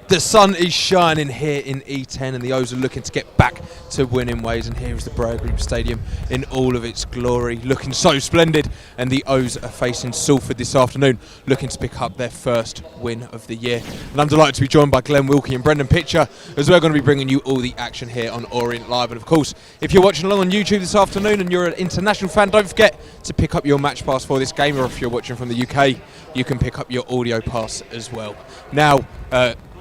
The sun is shining here in E10 and the O's are looking to get back to winning ways, and here is the Breyer Group Stadium in all of its glory, looking so splendid, and the O's are facing Salford this afternoon, looking to pick up their first win of the year. And I'm delighted to be joined by Glenn Wilkie and Brendan Pitcher, as we're going to be bringing you all the action here on Orient Live. And of course, if you're watching along on YouTube this afternoon and you're an international fan, don't forget to pick up your match pass for this game, or if you're watching from the UK, you can pick up your audio pass as well. Now,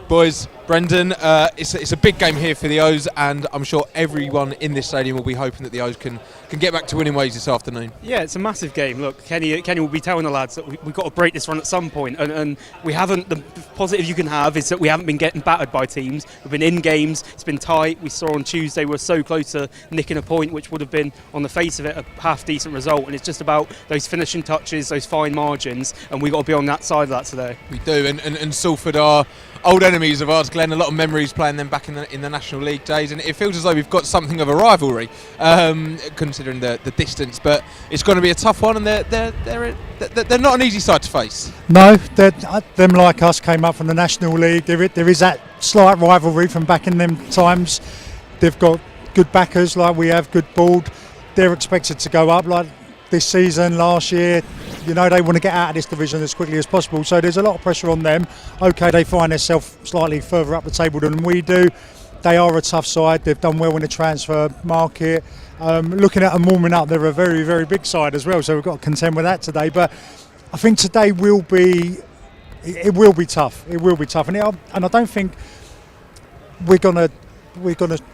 boys, Brendan, it's a big game here for the O's, and I'm sure everyone in this stadium will be hoping that the O's can get back to winning ways this afternoon. Yeah, it's a massive game. Look, Kenny will be telling the lads that we've got to break this run at some point, and we haven't. The positive you can have is that we haven't been getting battered by teams. We've been in games, it's been tight. We saw on Tuesday we were so close to nicking a point, which would have been, on the face of it, a half-decent result, and it's just about those finishing touches, those fine margins, and we've got to be on that side of that today. We do, and Salford are old enemies of ours, Glenn. A lot of memories playing them back in the National League days, and it feels as though we've got something of a rivalry, considering the distance. But it's going to be a tough one, and they're not an easy side to face. No, them like us came up from the National League. There is that slight rivalry from back in them times. They've got good backers like we have, good board. They're expected to go up like this season, last year. You know, they want to get out of this division as quickly as possible, so there's a lot of pressure on them. Okay, they find themselves slightly further up the table than we do. They are a tough side. They've done well in the transfer market. Looking at them warming up, they're a very, very big side as well, so we've got to contend with that today. But I think today will be tough. It will be tough, and I don't think we're gonna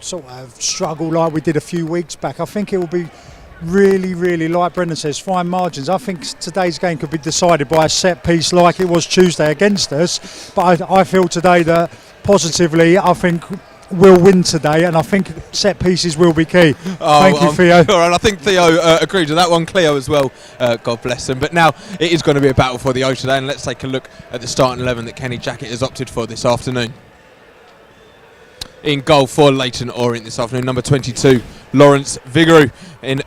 sort of struggle like we did a few weeks back. I think it will be really, like Brendan says, fine margins. I think today's game could be decided by a set piece like it was Tuesday against us, but I feel today that positively I think we'll win today, and I think set pieces will be key. Thank you, Theo. Sure, and I think Theo agreed with that one, Cleo as well, God bless him. But now it is going to be a battle for the O's today, and let's take a look at the starting 11 that Kenny Jackett has opted for this afternoon. In goal for Leyton Orient this afternoon, number 22, Lawrence Vigouroux. In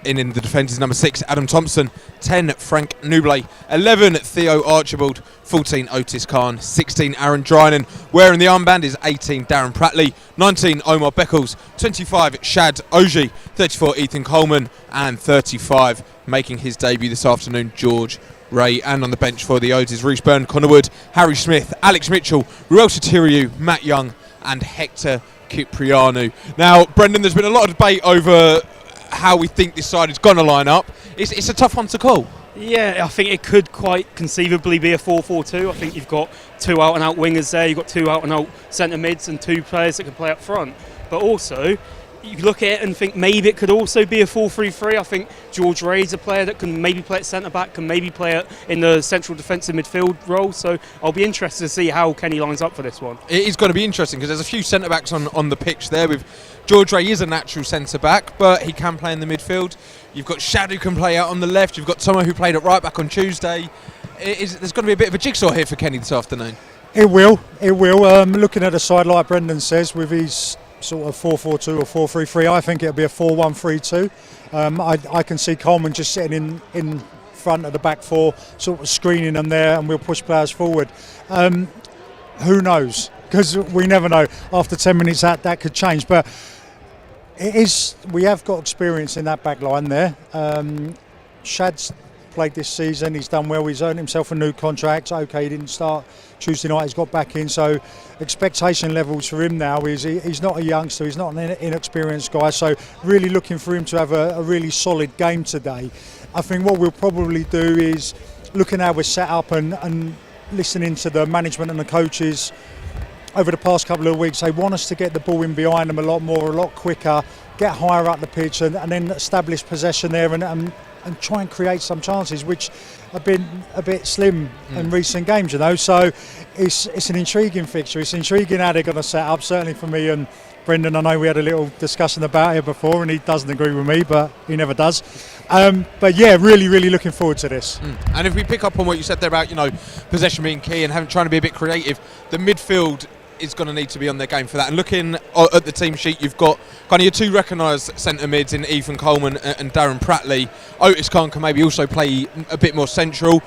the defence is number 6, Adam Thompson. 10, Frank Nublet. 11, Theo Archibald. 14, Otis Khan. 16, Aaron Drinan. Wearing the armband is 18, Darren Pratley. 19, Omar Beckles. 25, Shad Oji. 34, Ethan Coleman. And 35, making his debut this afternoon, George Ray. And on the bench for the O's is Reece Byrne, Connor Wood, Harry Smith, Alex Mitchell, Ruel Sotiriou, Matt Young and Hector Cipriano. Now, Brendan, there's been a lot of debate over how we think this side is going to line up. It's a tough one to call. Yeah, I think it could quite conceivably be a 4-4-2. I think you've got two out-and-out wingers there, you've got two out-and-out centre mids and two players that can play up front. But also, you look at it and think maybe it could also be a 4-3-3. I think George Ray's a player that can maybe play at centre-back, can maybe play it in the central defensive midfield role. So I'll be interested to see how Kenny lines up for this one. It is going to be interesting because there's a few centre-backs on the pitch there. With George Ray is a natural centre-back, but he can play in the midfield. You've got Shad who can play out on the left. You've got Tomo who played at right-back on Tuesday. There's going to be a bit of a jigsaw here for Kenny this afternoon. It will. Looking at a side like Brendan says, with his sort of 4-4-2 or 4-3-3, I think it'll be a 4-1-3-2. I can see Coleman just sitting in front of the back four, sort of screening them there, and we'll push players forward. Who knows? Because we never know. After 10 minutes, that could change. But we have got experience in that back line there. Shad's played this season. He's done well. He's earned himself a new contract. Okay, he didn't start Tuesday night. He's got back in. So expectation levels for him now is he's not a youngster. He's not an inexperienced guy. So really looking for him to have a really solid game today. I think what we'll probably do is looking how we're set up and listening to the management and the coaches over the past couple of weeks. They want us to get the ball in behind them a lot more, a lot quicker, get higher up the pitch and then establish possession there and try and create some chances, which have been a bit slim in recent games, you know. So it's an intriguing fixture. It's intriguing how they're going to set up, certainly for me and Brendan. I know we had a little discussion about it before and he doesn't agree with me, but he never does. But yeah, really looking forward to this. And if we pick up on what you said there about, possession being key and trying to be a bit creative, the midfield is going to need to be on their game for that. And looking at the team sheet, you've got kind of your two recognised centre mids in Ethan Coleman and Darren Pratley. Otis Khan can maybe also play a bit more central.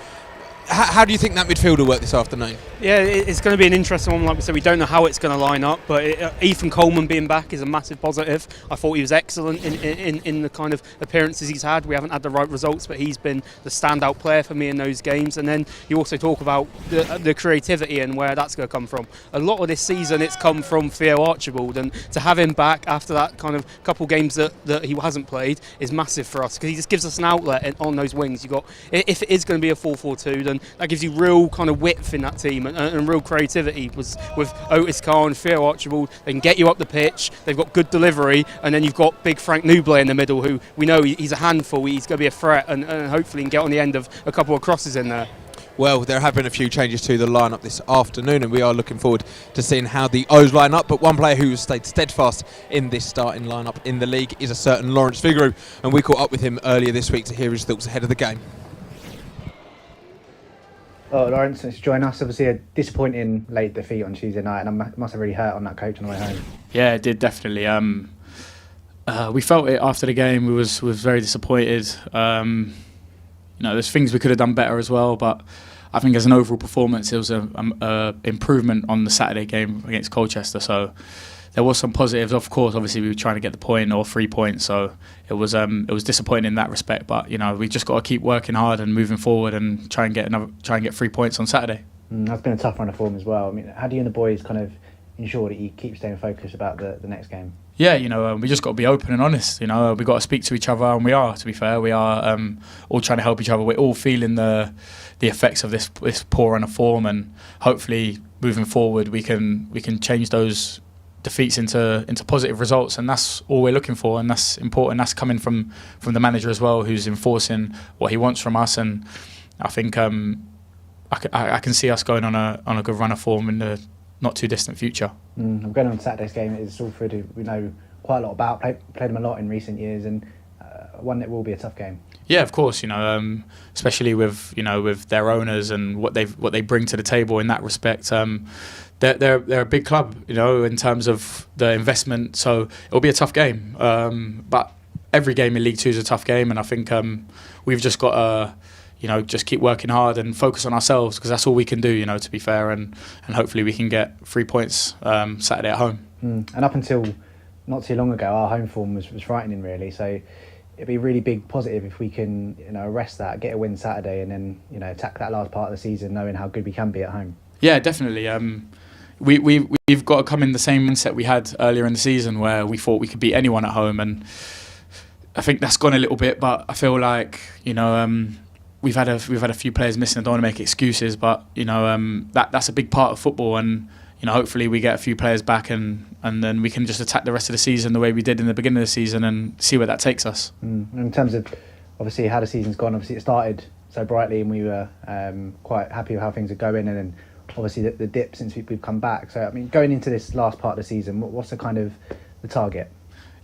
How do you think that midfield will work this afternoon? Yeah, it's going to be an interesting one. Like we said, we don't know how it's going to line up, but Ethan Coleman being back is a massive positive. I thought he was excellent in the kind of appearances he's had. We haven't had the right results, but he's been the standout player for me in those games. And then you also talk about the creativity and where that's going to come from. A lot of this season it's come from Theo Archibald, and to have him back after that kind of couple games that he hasn't played is massive for us, because he just gives us an outlet on those wings. If it is going to be a 4-4-2, then that gives you real kind of width in that team and real creativity. With Otis Carr and Theo Archibald, they can get you up the pitch, they've got good delivery, and then you've got big Frank Nubler in the middle, who we know he's a handful, he's going to be a threat, and hopefully can get on the end of a couple of crosses in there. Well, there have been a few changes to the lineup this afternoon, and we are looking forward to seeing how the O's line up. But one player who has stayed steadfast in this starting lineup in the league is a certain Lawrence Vigouroux, and we caught up with him earlier this week to hear his thoughts ahead of the game. Well, Lawrence, thanks for joining us. Obviously a disappointing late defeat on Tuesday night, and it must have really hurt on that coach on the way home. Yeah, it did definitely. We felt it after the game. We was very disappointed. There's things we could have done better as well, but I think as an overall performance, it was a improvement on the Saturday game against Colchester. So there was some positives. Of course, obviously we were trying to get the point or 3 points, so it was disappointing in that respect. But we just got to keep working hard and moving forward and try and get 3 points on Saturday. That's been a tough run of form as well. I mean, how do you and the boys kind of ensure that you keep staying focused about the next game? Yeah, we just got to be open and honest. We've got to speak to each other, and we are. To be fair, we are all trying to help each other. We're all feeling the effects of this poor run of form, and hopefully moving forward we can change those defeats into positive results, and that's all we're looking for, and that's important. That's coming from the manager as well, who's enforcing what he wants from us, and I think I can see us going on a good run of form in the not too distant future. I'm going on Saturday's game. It is Salford, who we know quite a lot about, played them a lot in recent years, and one that will be a tough game. Yeah, of course. Especially with their owners and what they bring to the table in that respect. They're a big club, in terms of the investment. So it'll be a tough game. But every game in League Two is a tough game, and I think we've just got to just keep working hard and focus on ourselves, because that's all we can do, to be fair, and hopefully we can get 3 points Saturday at home. And up until not too long ago, our home form was frightening, really. So it'd be a really big positive if we can arrest that, get a win Saturday, and then attack that last part of the season, knowing how good we can be at home. Yeah, definitely. We've got to come in the same mindset we had earlier in the season, where we thought we could beat anyone at home, and I think that's gone a little bit. But I feel like we've had a few players missing. I don't want to make excuses, but that's a big part of football, and hopefully we get a few players back, and then we can just attack the rest of the season the way we did in the beginning of the season and see where that takes us. In terms of obviously how the season's gone, obviously it started so brightly, and we were quite happy with how things are going, and then obviously the dip since we've come back. So I mean, going into this last part of the season, what's the kind of the target?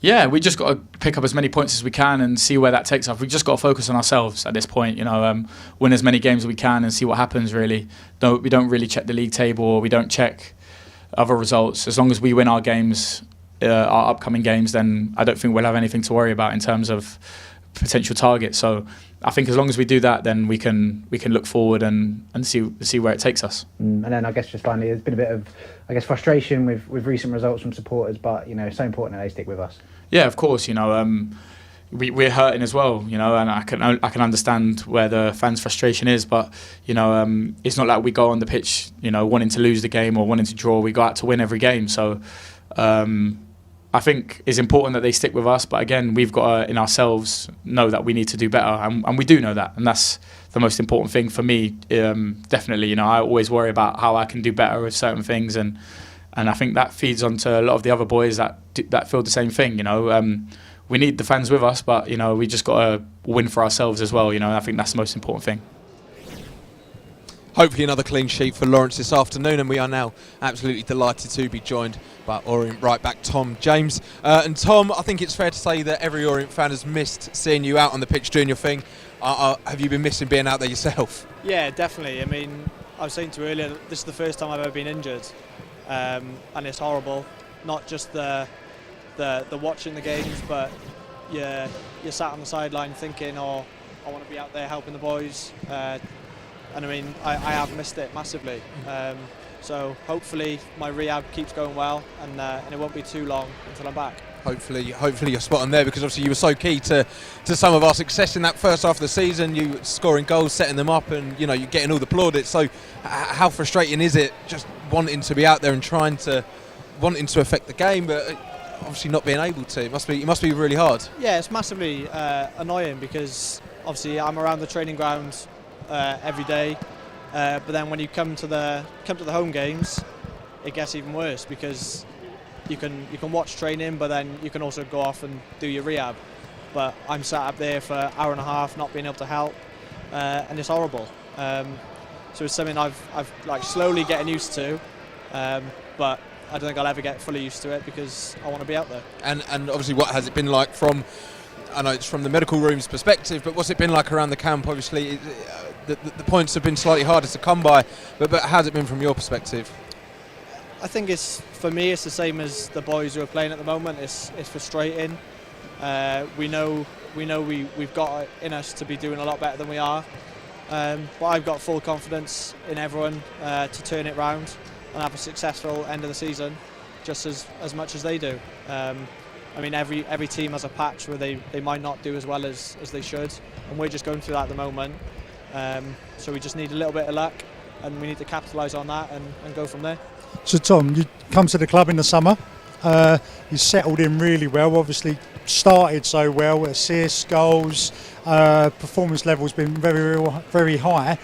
Yeah, we just got to pick up as many points as we can and see where that takes us. We just got to focus on ourselves at this point, win as many games as we can and see what happens, really. We don't really check the league table, or we don't check other results. As long as we win our games, our upcoming games, then I don't think we'll have anything to worry about in terms of potential targets. So I think as long as we do that, then we can look forward and see where it takes us. And then I guess just finally, there's been a bit of frustration with recent results from supporters, but it's so important that they stick with us. Yeah, of course. We're hurting as well, and I can understand where the fans' frustration is, but it's not like we go on the pitch wanting to lose the game or wanting to draw. We go out to win every game. So I think it's important that they stick with us, but again, we've got to, in ourselves, know that we need to do better, and we do know that, and that's the most important thing for me. Definitely, I always worry about how I can do better with certain things, and I think that feeds onto a lot of the other boys that feel the same thing. We need the fans with us, but we just got to win for ourselves as well. I think that's the most important thing. Hopefully another clean sheet for Lawrence this afternoon, and we are now absolutely delighted to be joined by Orient right back Tom James. And Tom, I think it's fair to say that every Orient fan has missed seeing you out on the pitch doing your thing. Have you been missing being out there yourself? Yeah, definitely. I mean, I was saying to you earlier, this is the first time I've ever been injured, and it's horrible. Not just the watching the games, but you're sat on the sideline thinking, I want to be out there helping the boys. and I mean I have missed it massively. So hopefully my rehab keeps going well, and it won't be too long until I'm back. Hopefully you're spot on there, because obviously you were so key to some of our success in that first half of the season. You scoring goals, setting them up, and you're getting all the plaudits. So how frustrating is it just wanting to be out there and wanting to affect the game, but obviously not being able to? It must be really hard. Yeah, it's massively annoying, because obviously I'm around the training ground every day, but then when you come to the home games, it gets even worse, because you can watch training, but then you can also go off and do your rehab. But I'm sat up there for an hour and a half, not being able to help, and it's horrible. So it's something I've like slowly getting used to, but I don't think I'll ever get fully used to it, because I want to be out there. And obviously, what has it been like from? I know it's from the medical room's perspective, but what's it been like around the camp? Obviously, the points have been slightly harder to come by, but how's it been from your perspective? I think for me it's the same as the boys who are playing at the moment. It's frustrating. We know we've got it in us to be doing a lot better than we are. But I've got full confidence in everyone to turn it round and have a successful end of the season, just as much as they do. I mean, every team has a patch where they might not do as well as they should, and we're just going through that at the moment. So we just need a little bit of luck, and we need to capitalise on that and go from there. So Tom, you come to the club in the summer, you settled in really well, obviously started so well, assists, goals, performance level's been very, very high.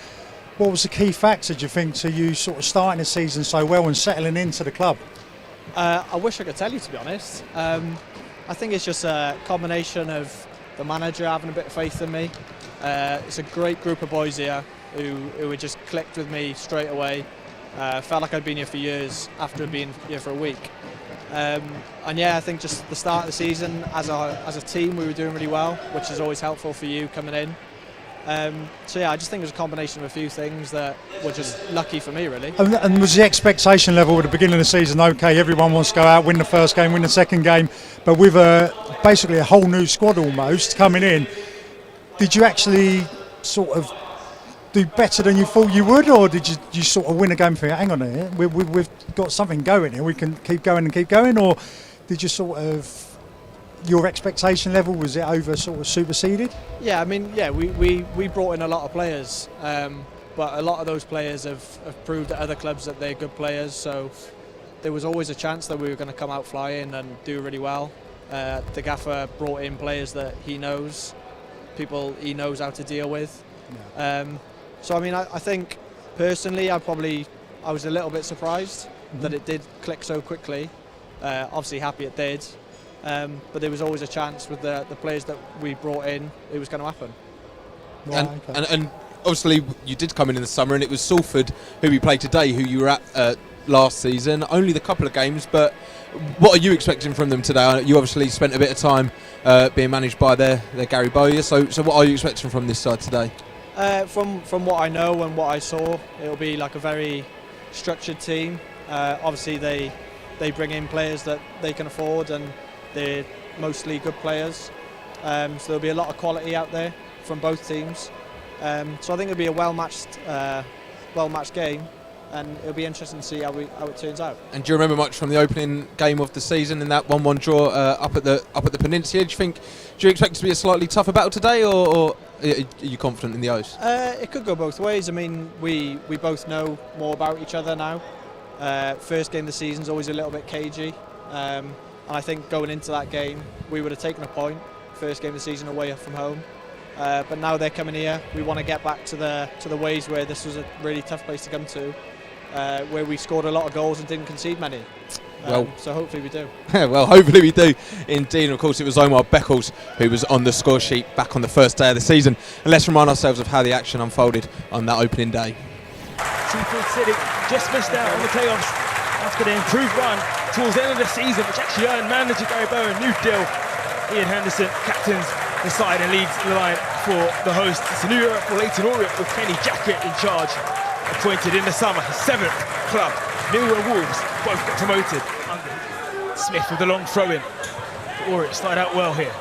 What was the key factor, do you think, to you sort of starting the season so well and settling into the club? I wish I could tell you, to be honest. I think it's just a combination of the manager having a bit of faith in me. It's a great group of boys here who had just clicked with me straight away. Felt like I'd been here for years after being here for a week. And yeah, I think just the start of the season as a team we were doing really well, which is always helpful for you coming in. So yeah, I just think it was a combination of a few things that were just lucky for me, really. And was the expectation level at the beginning of the season, okay, everyone wants to go out, win the first game, win the second game, but with basically a whole new squad almost coming in, did you actually sort of do better than you thought you would, or did you sort of win a game and think, hang on a minute, we've got something going here, we can keep going, or did you sort of, your expectation level, was it over sort of superseded? Yeah, I mean, yeah, we brought in a lot of players, but a lot of those players have proved at other clubs that they're good players, so there was always a chance that we were going to come out flying and do really well. The gaffer brought in players that he knows, people he knows how to deal with. Yeah. So I mean, I think personally I was a little bit surprised that it did click so quickly. Obviously happy it did, but there was always a chance with the players that we brought in, it was going to happen. Right, and obviously you did come in the summer, and it was Salford who we played today, who you were at last season. Only the couple of games, but what are you expecting from them today? You obviously spent a bit of time being managed by their Gary Bowyer, so what are you expecting from this side today? From what I know and what I saw, it'll be like a very structured team. Obviously they bring in players that they can afford, and they're mostly good players. So there'll be a lot of quality out there from both teams. So I think it'll be a well-matched game, and it'll be interesting to see how it turns out. And do you remember much from the opening game of the season in that 1-1 draw up at the Peninsula? Do you expect it to be a slightly tougher battle today, or are you confident in the O's? It could go both ways. I mean, we both know more about each other now. First game of the season is always a little bit cagey, and I think going into that game we would have taken a point. First game of the season away from home, but now they're coming here. We want to get back to the ways where this was a really tough place to come to, where we scored a lot of goals and didn't concede many. So hopefully we do. Well, hopefully we do indeed. And of course, it was Omar Beckles who was on the score sheet back on the first day of the season. And let's remind ourselves of how the action unfolded on that opening day. Salford City just missed out on the playoffs after the improved run towards the end of the season, which actually earned manager Gary Bowyer a new deal. Ian Henderson captains the side and leads the line for the hosts. It's a new era for Leyton Orient with Kenny Jackett in charge, appointed in the summer, his 7th club. Millwall and Wolves both got promoted. Smith with the long throw-in. Orient started out well here.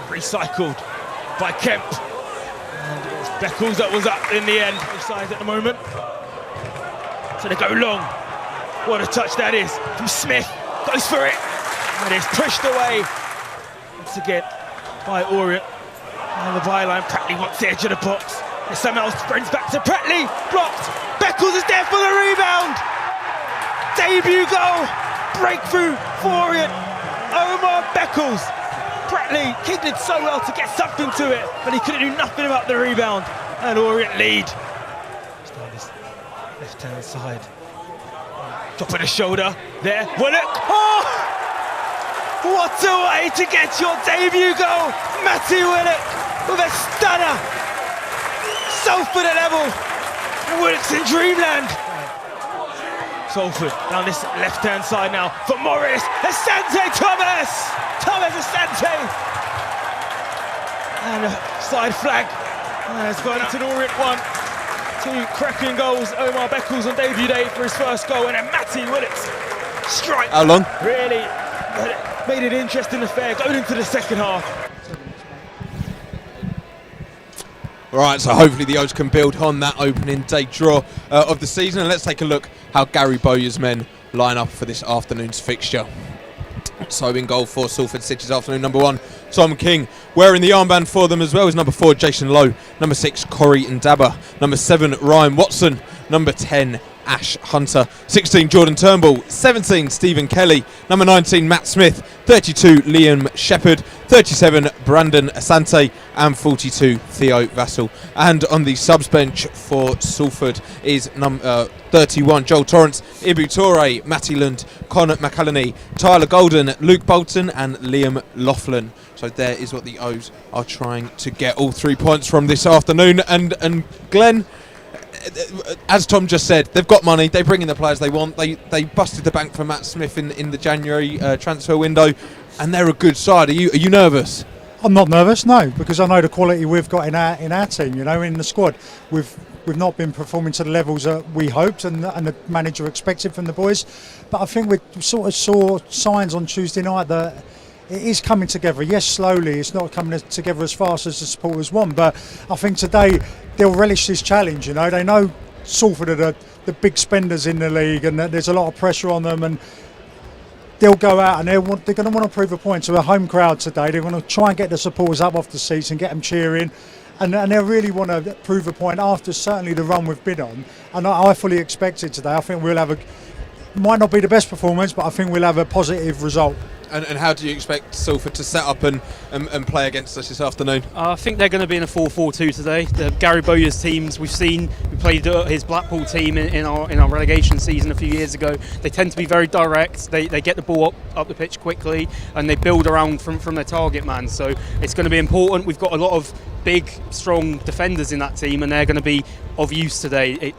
Recycled by Kemp. And it was Beckles that was up in the end. Both sides at the moment. So they go long. What a touch that is from Smith. Goes for it. And it's pushed away once again by Orient. And the byline, Pratley wants the edge of the box. And somehow sprints back to Pratley. Blocked. Beckles is there for the rebound. Debut goal. Breakthrough for Orient. Omar Beckles. Pratley kicked it so well to get something to it, but he couldn't do nothing about the rebound. And Orient lead. Just down this left-hand side. Drop of the shoulder there. Willock. Oh! What a way to get your debut goal. Matty Willock with a stunner. Salford at level. Willock's in dreamland. Salford down this left-hand side now for Morris. Asante Thomas! Thomas Asante! And a side flag. And it's gone into an Orient 1. 2 cracking goals. Omar Beckles on debut day for his first goal, and then Matty Willock's strike. How long? Really made it interesting affair going into the second half. Right, so hopefully the O's can build on that opening day draw of the season. And let's take a look how Gary Bowyer's men line up for this afternoon's fixture. So in goal for Salford City's afternoon, number 1, Tom King. Wearing the armband for them as well is number 4, Jason Lowe. Number 6, Corey Ndaba. Number 7, Ryan Watson. Number 10, Ash Hunter. 16, Jordan Turnbull. 17, Stephen Kelly. Number 19, Matt Smith. 32, Liam Shepherd. 37, Brandon Asante. And 42, Theo Vassell. And on the subs bench for Salford is 31, Joel Torrance, Ibu Torre, Matty Lund, Connor McCallany, Tyler Golden, Luke Bolton and Liam Laughlin. So there is what the O's are trying to get all 3 points from this afternoon. And Glenn, as Tom just said, they've got money, they bring in the players they want. They busted the bank for Matt Smith in the January transfer window, and they're a good side. Are you nervous? I'm not nervous, no, because I know the quality we've got in our team. You know, in the squad, we've not been performing to the levels that we hoped and the manager expected from the boys. But I think we sort of saw signs on Tuesday night that it is coming together. Yes, slowly. It's not coming together as fast as the supporters want. But I think today they'll relish this challenge. You know, they know Salford are the big spenders in the league, and there's a lot of pressure on them. And they'll go out and they're going to want to prove a point to a home crowd today. They're going to try and get the supporters up off the seats and get them cheering. And they really want to prove a point after certainly the run we've been on. And I fully expect it today. I think we'll have might not be the best performance, but I think we'll have a positive result. And how do you expect Salford to set up and play against us this afternoon? I think they're going to be in a 4-4-2 today. The Gary Bowyer's teams we played his Blackpool team in our relegation season a few years ago. They tend to be very direct. They get the ball up the pitch quickly, and they build around from their target man. So it's going to be important. We've got a lot of big, strong defenders in that team, and they're going to be of use today.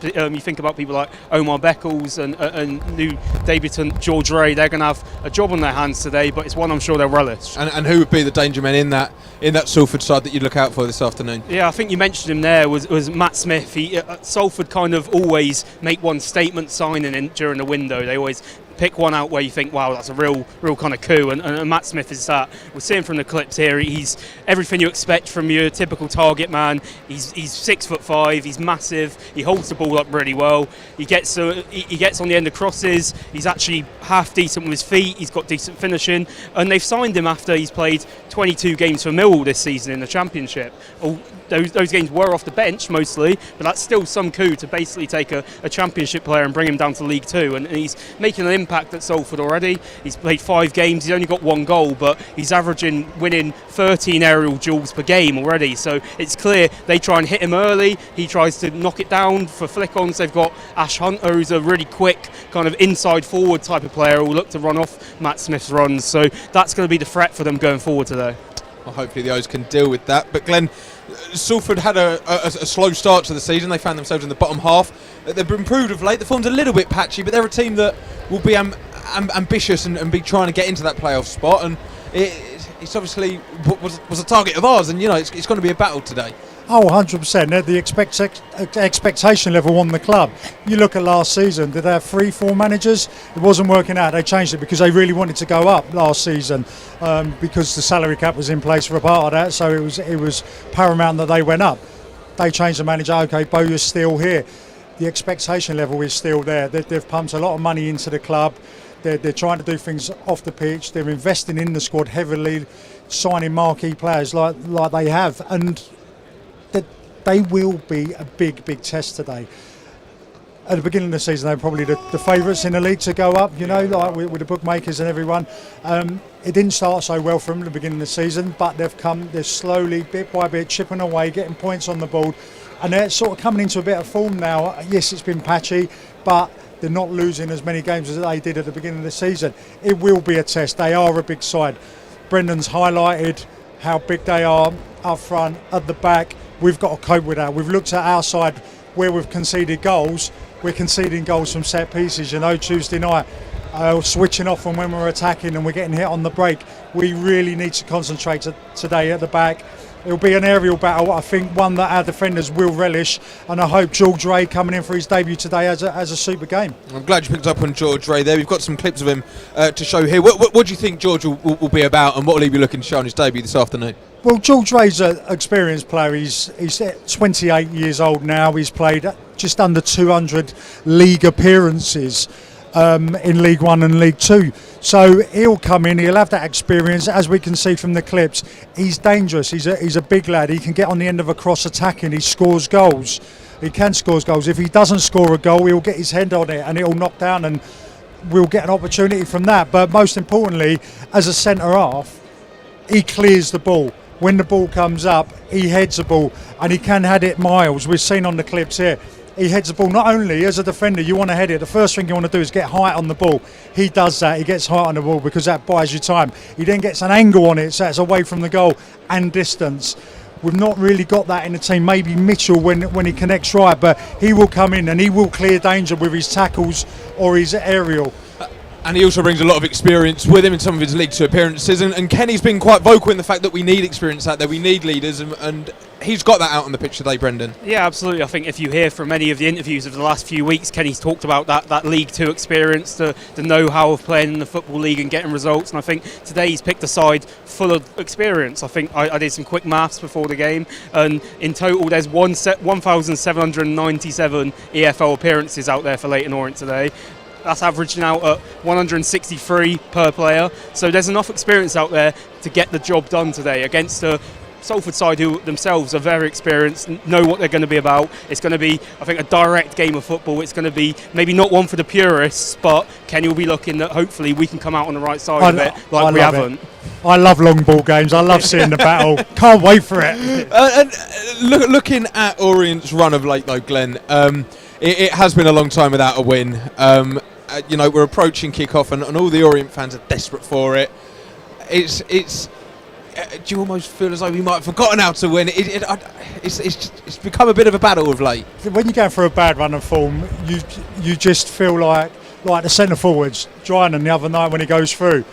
You think about people like Omar Beckles and new debutant George Ray. They're going to have a job on their hands today, but it's one I'm sure they'll relish. And who would be the danger men in that Salford side that you look out for this afternoon? Yeah, I think you mentioned him there. Was Matt Smith. Salford kind of always make one statement signing during the window. They always pick one out where you think, wow, that's a real kind of coup, and Matt Smith is that. We're seeing from the clips here, he's everything you expect from your typical target man. He's 6'5", he's massive, he holds the ball up really well, he gets on the end of crosses, he's actually half decent with his feet, he's got decent finishing, and they've signed him after he's played 22 games for Millwall this season in the Championship. Those games were off the bench mostly, but that's still some coup to basically take a Championship player and bring him down to League Two, and he's making an impact at Salford already. He's played 5 games, he's only got 1 goal, but he's winning 13 aerial duels per game already, so it's clear they try and hit him early, he tries to knock it down for flick-ons. They've got Ash Hunter, who's a really quick kind of inside forward type of player who will look to run off Matt Smith's runs, so that's going to be the threat for them going forward today. Well, hopefully the O's can deal with that. But Glenn, Salford had a slow start to the season. They found themselves in the bottom half. They've improved of late. The form's a little bit patchy, but they're a team that will be ambitious and be trying to get into that playoff spot. And it's obviously was a target of ours. And you know it's going to be a battle today. Oh, 100%. The expectation level on the club. You look at last season, did they have 3-4 managers? It wasn't working out. They changed it because they really wanted to go up last season because the salary cap was in place for a part of that, so it was paramount that they went up. they changed the manager. Okay, Bowyer's still here. The expectation level is still there. They've pumped a lot of money into the club. They're trying to do things off the pitch. They're investing in the squad heavily, signing marquee players like they have, and they will be a big test today. At the beginning of the season, they were probably the favourites in the league to go up, like with the bookmakers and everyone. It didn't start so well for them at the beginning of the season, but they're slowly, bit by bit, chipping away, getting points on the board, and they're sort of coming into a bit of form now. Yes, it's been patchy, but they're not losing as many games as they did at the beginning of the season. It will be a test. They are a big side. Brendan's highlighted how big they are up front, at the back. We've got to cope with that. We've looked at our side where we've conceded goals. We're conceding goals from set pieces, Tuesday night. Switching off from when we're attacking and we're getting hit on the break. We really need to concentrate today at the back. It'll be an aerial battle, I think, one that our defenders will relish, and I hope George Ray coming in for his debut today as a super game. I'm glad you picked up on George Ray there. We've got some clips of him to show here. What do you think George will be about, and what will he be looking to show on his debut this afternoon? Well, George Ray's an experienced player. He's 28 years old now. He's played just under 200 league appearances in League One and League Two. So he'll come in, he'll have that experience. As we can see from the clips, he's dangerous. He's a big lad. He can get on the end of a cross attacking. He scores goals. He can score goals. If he doesn't score a goal, he'll get his head on it and it'll knock down, and we'll get an opportunity from that. But most importantly, as a centre half, he clears the ball. When the ball comes up, he heads the ball, and he can head it miles. We've seen on the clips here. He heads the ball. Not only as a defender, you want to head it. The first thing you want to do is get height on the ball. He does that. He gets height on the ball because that buys you time. He then gets an angle on it, so it's away from the goal and distance. We've not really got that in the team. Maybe Mitchell when he connects right, but he will come in and he will clear danger with his tackles or his aerial. And he also brings a lot of experience with him in some of his League Two appearances. And Kenny's been quite vocal in the fact that we need experience out there, we need leaders, and he's got that out on the pitch today, Brendan. Yeah, absolutely. I think if you hear from any of the interviews of the last few weeks, Kenny's talked about that League Two experience, the know-how of playing in the Football League and getting results. And I think today he's picked a side full of experience. I think I did some quick maths before the game, and in total there's 1,797 EFL appearances out there for Leyton Orient today. That's averaging out at 163 per player. So there's enough experience out there to get the job done today against a Salford side who themselves are very experienced, know what they're going to be about. It's going to be, I think, a direct game of football. It's going to be maybe not one for the purists, but Kenny will be looking that hopefully we can come out on the right side of it like we haven't. I love long ball games. I love seeing the battle. Can't wait for it. Looking at Orient's run of late, though, Glenn, it has been a long time without a win. We're approaching kick-off, and all the Orient fans are desperate for it. Do you almost feel as though we might have forgotten how to win? It's become a bit of a battle of late. When you're going for a bad run of form, you just feel like the centre forwards, Dryan the other night when he goes through.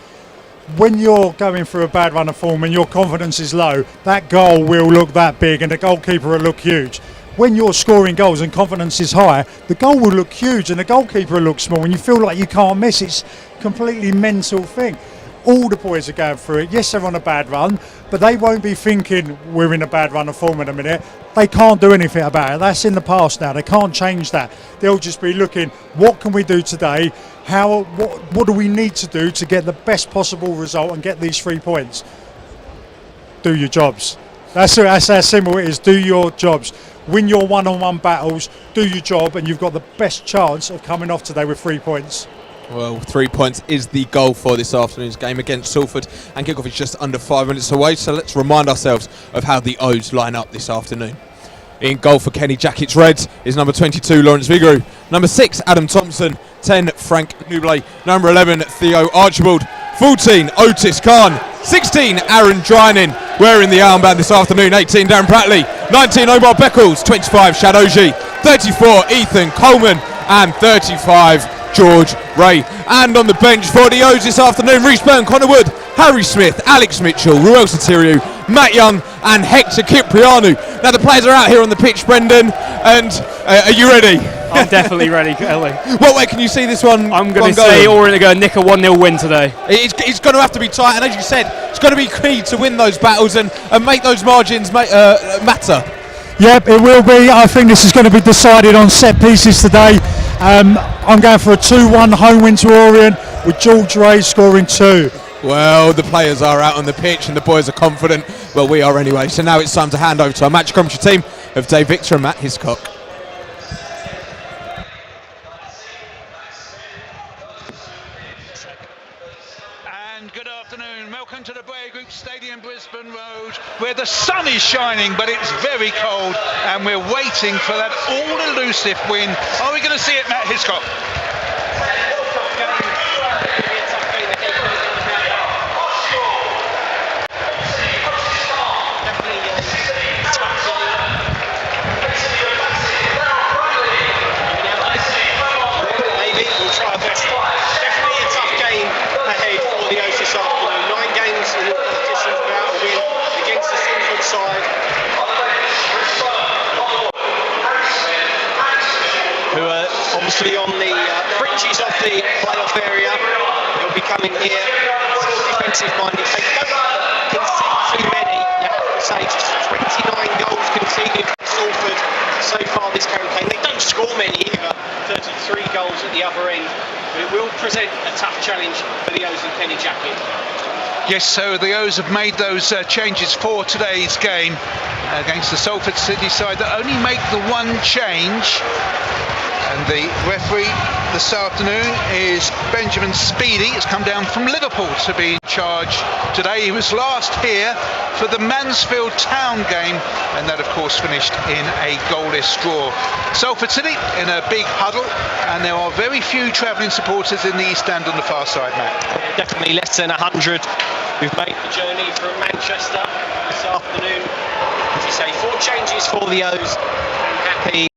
When you're going through a bad run of form and your confidence is low, that goal will look that big and the goalkeeper will look huge. When you're scoring goals and confidence is high, the goal will look huge and the goalkeeper will look small, and you feel like you can't miss. It's a completely mental thing. All the boys are going through it. Yes, they're on a bad run, but they won't be thinking we're in a bad run of form in a minute. They can't do anything about it. That's in the past now. They can't change that. They'll just be looking, what can we do today? What do we need to do to get the best possible result and get these 3 points? Do your jobs. That's how simple it is. Do your jobs. Win your one-on-one battles. Do your job, and you've got the best chance of coming off today with 3 points. Well, 3 points is the goal for this afternoon's game against Salford, and kickoff is just under 5 minutes away, so let's remind ourselves of how the O's line up this afternoon. In goal for Kenny Jackets Reds is number 22 Lawrence Vigouroux, number 6 Adam Thompson, 10 Frank Nublet, number 11 Theo Archibald, 14 Otis Khan, 16 Aaron Drynin, wearing the armband this afternoon, 18 Darren Prattley, 19 Omar Beckles, 25 Shadoji, 34 Ethan Coleman, and 35 George Ray. And on the bench for the O's this afternoon, Reece Byrne, Connor Wood, Harry Smith, Alex Mitchell, Ruel Sotiriou, Matt Young and Hector Cipriano. Now the players are out here on the pitch, Brendan, and are you ready? I'm definitely ready, Kelly. What way can you see this one? I'm going to say Orient are going to nick a 1-0 win today. It's going to have to be tight, and as you said, it's going to be key to win those battles and make those margins matter. Yep, it will be. I think this is going to be decided on set pieces today. I'm going for a 2-1 home win to Orient with George Ray scoring 2. Well, the players are out on the pitch and the boys are confident. Well, we are anyway. So now it's time to hand over to our match commentary team of Dave Victor and Matt Hiscock. And good afternoon. Welcome to the Braille Group Stadium, Brisbane Road, where the sun is shining, but it's very cold, and we're waiting for that all-elusive win. Are we going to see it, Matt Hiscock? Who are obviously on the fringes of the playoff area. They'll be coming here, still defensive minded. They don't concede too many, you have to say, just 29 goals conceded from Salford so far this campaign. They don't score many either, 33 goals at the other end. But it will present a tough challenge for the O's and Penny Jacket. Yes, so the O's have made those changes for today's game against the Salford City side that only make the one change. And the referee this afternoon is Benjamin Speedy. It's come down from Liverpool to be in charge today. He was last here for the Mansfield Town game, and that of course finished in a goalless draw. Salford City in a big huddle, and there are very few travelling supporters in the East End on the far side, Matt. Definitely less than 100. We've made the journey from Manchester this afternoon. As you say, 4 changes for the O's. Happy